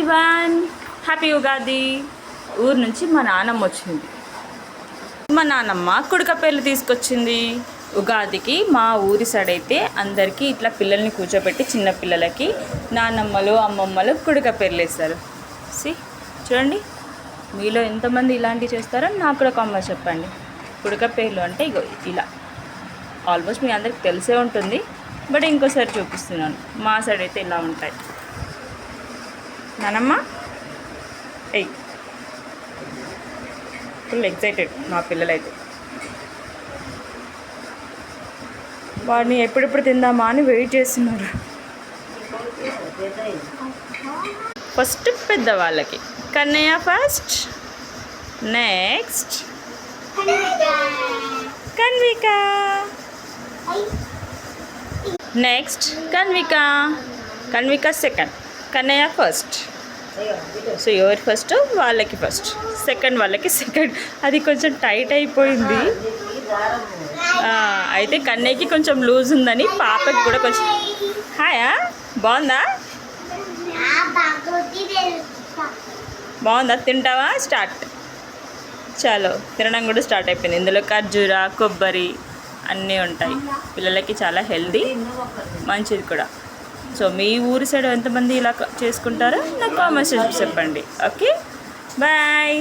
Everyone, happy Ugadi. ఊరు నుంచి మా నాన్నమ్మ వచ్చింది. మా నాన్నమ్మ కుడకపేర్లు తీసుకొచ్చింది. ఉగాదికి మా ఊరి సైడ్ అయితే అందరికీ ఇట్లా పిల్లల్ని కూర్చోబెట్టి చిన్న పిల్లలకి నాన్నమ్మలు అమ్మమ్మలు కుడకపేర్లు వేస్తారు. చూడండి, మీలో ఎంతమంది ఇలాంటివి చేస్తారో నాకు కూడా కామెంట్ చెప్పండి. కుడకపేర్లు అంటే ఇగో ఇలా, ఆల్మోస్ట్ మీ అందరికి తెలిసే ఉంటుంది, బట్ ఇంకోసారి చూపిస్తున్నాను. మా సైడ్ అయితే ఇలా ఉంటాయి. నానమ్మ ఎయ్, ఫుల్ ఎక్సైటెడ్ మా పిల్లలైతే. వాడిని ఎప్పుడెప్పుడు తిందామా అని వెయిట్ చేస్తున్నారు. ఫస్ట్ పెద్దవాళ్ళకి Kannaiah first, next Kanvika, next Kanvika second, Kannaiah first. So ఎవరి ఫస్ట్ వాళ్ళకి ఫస్ట్, సెకండ్ వాళ్ళకి సెకండ్. అది కొంచెం టైట్ అయిపోయింది. అయితే కన్నయ్యకి కొంచెం లూజ్ ఉందని పాపకి కూడా కొంచెం. హాయా, బాగుందా? బాగుందా? తింటావా? స్టార్ట్. చాలు, తినడం కూడా స్టార్ట్ అయిపోయింది. ఇందులో ఖర్జూర, కొబ్బరి అన్నీ ఉంటాయి. పిల్లలకి చాలా హెల్దీ, మంచిది కూడా. సో మీ ఊరి సైడ్ ఎంతమంది ఇలా చేసుకుంటారో నాకు కామెంట్స్ చెప్పండి. Okay, bye.